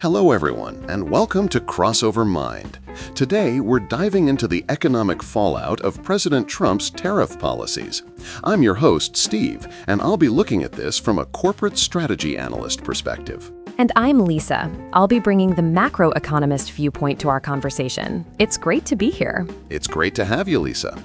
Hello everyone, and welcome to Crossover Mind. Today, we're diving into the economic fallout of President Trump's tariff policies. I'm your host, Steve, and I'll be looking at this from a corporate strategy analyst perspective. And I'm Lisa. I'll be bringing the macroeconomist viewpoint to our conversation. It's great to be here. It's great to have you, Lisa.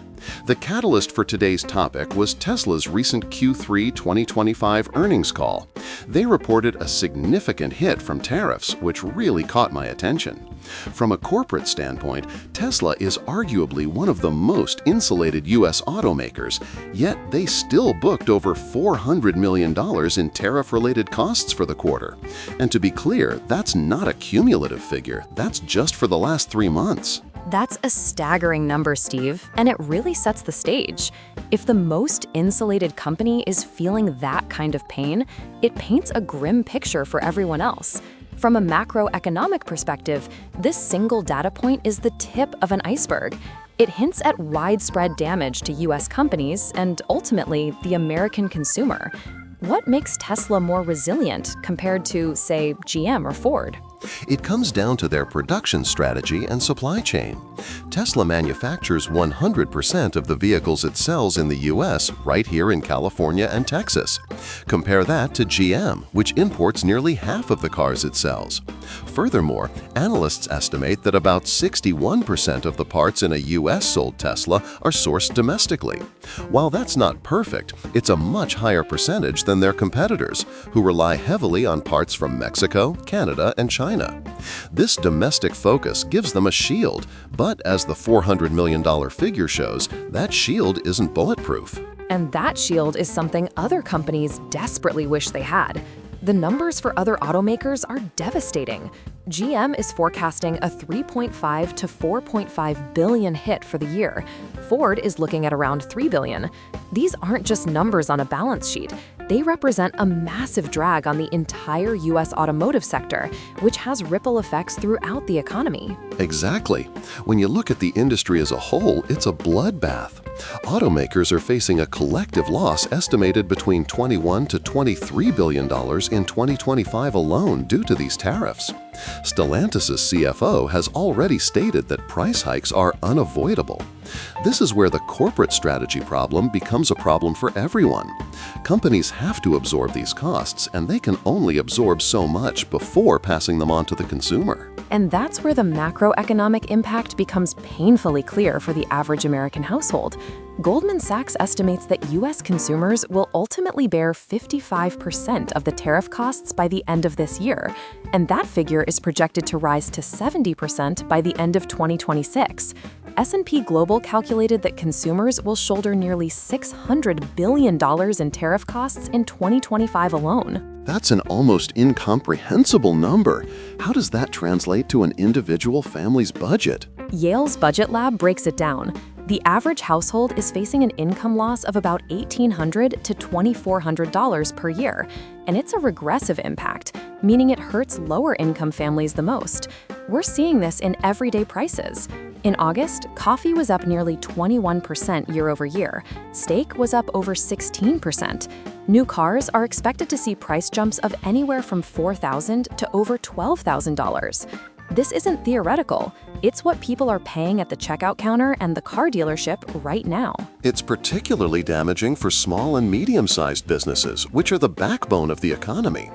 The catalyst for today's topic was Tesla's recent Q3 2025 earnings call. They reported a significant hit from tariffs, which really caught my attention. From a corporate standpoint, Tesla is arguably one of the most insulated U.S. automakers, yet they still booked over $400 million in tariff-related costs for the quarter. And to be clear, that's not a cumulative figure, that's just for the last 3 months. That's a staggering number, Steve, and it really sets the stage. If the most insulated company is feeling that kind of pain, it paints a grim picture for everyone else. From a macroeconomic perspective, this single data point is the tip of an iceberg. It hints at widespread damage to U.S. companies and, ultimately, the American consumer. What makes Tesla more resilient compared to, say, GM or Ford? It comes down to their production strategy and supply chain. Tesla manufactures 100% of the vehicles it sells in the U.S. right here in California and Texas. Compare that to GM, which imports nearly half of the cars it sells. Furthermore, analysts estimate that about 61% of the parts in a U.S.-sold Tesla are sourced domestically. While that's not perfect, it's a much higher percentage than their competitors, who rely heavily on parts from Mexico, Canada, and China. This domestic focus gives them a shield, but as the $400 million figure shows, that shield isn't bulletproof. And that shield is something other companies desperately wish they had. The numbers for other automakers are devastating. GM is forecasting a 3.5 to 4.5 billion hit for the year. Ford is looking at around 3 billion. These aren't just numbers on a balance sheet. They represent a massive drag on the entire U.S. automotive sector, which has ripple effects throughout the economy. Exactly. When you look at the industry as a whole, it's a bloodbath. Automakers are facing a collective loss estimated between $21 to $23 billion in 2025 alone due to these tariffs. Stellantis' CFO has already stated that price hikes are unavoidable. This is where the corporate strategy problem becomes a problem for everyone. Companies have to absorb these costs, and they can only absorb so much before passing them on to the consumer. And that's where the macroeconomic impact becomes painfully clear for the average American household. Goldman Sachs estimates that U.S. consumers will ultimately bear 55% of the tariff costs by the end of this year, and that figure is projected to rise to 70% by the end of 2026. S&P Global calculated that consumers will shoulder nearly $600 billion in tariff costs in 2025 alone. That's an almost incomprehensible number. How does that translate to an individual family's budget? Yale's Budget Lab breaks it down. The average household is facing an income loss of about $1,800 to $2,400 per year, and it's a regressive impact, meaning it hurts lower-income families the most. We're seeing this in everyday prices. In August, coffee was up nearly 21% year-over-year. Steak was up over 16%. New cars are expected to see price jumps of anywhere from $4,000 to over $12,000. This isn't theoretical. It's what people are paying at the checkout counter and the car dealership right now. It's particularly damaging for small and medium-sized businesses, which are the backbone of the economy.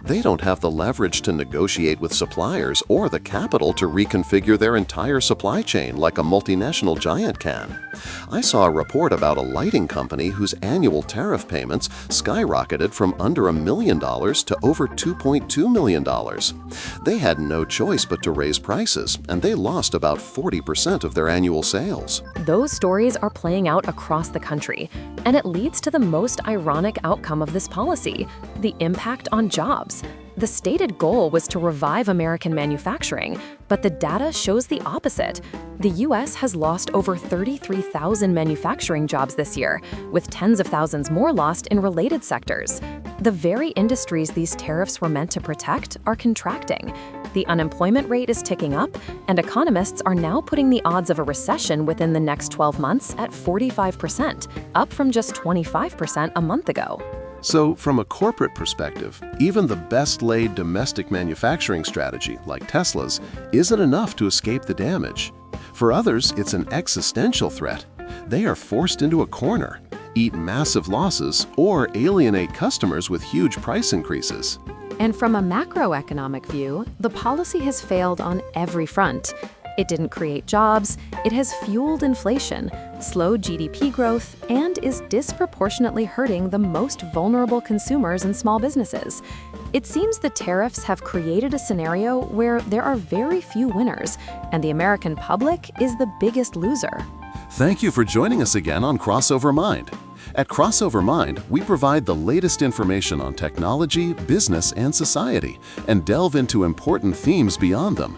They don't have the leverage to negotiate with suppliers or the capital to reconfigure their entire supply chain like a multinational giant can. I saw a report about a lighting company whose annual tariff payments skyrocketed from under $1 million to over $2.2 million. They had no choice but to raise prices, and they lost about 40% of their annual sales. Those stories are playing out across the country, and it leads to the most ironic outcome of this policy: the impact on jobs. The stated goal was to revive American manufacturing, but the data shows the opposite. The U.S. has lost over 33,000 manufacturing jobs this year, with tens of thousands more lost in related sectors. The very industries these tariffs were meant to protect are contracting. The unemployment rate is ticking up, and economists are now putting the odds of a recession within the next 12 months at 45%, up from just 25% a month ago. So, from a corporate perspective, even the best-laid domestic manufacturing strategy, like Tesla's, isn't enough to escape the damage. For others, it's an existential threat. They are forced into a corner, eat massive losses, or alienate customers with huge price increases. And from a macroeconomic view, the policy has failed on every front. It didn't create jobs, it has fueled inflation, slowed GDP growth, and is disproportionately hurting the most vulnerable consumers and small businesses. It seems the tariffs have created a scenario where there are very few winners, and the American public is the biggest loser. Thank you for joining us again on Crossover Mind. At Crossover Mind, we provide the latest information on technology, business, and society, and delve into important themes beyond them.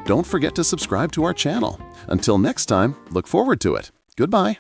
Don't forget to subscribe to our channel. Until next time, look forward to it. Goodbye.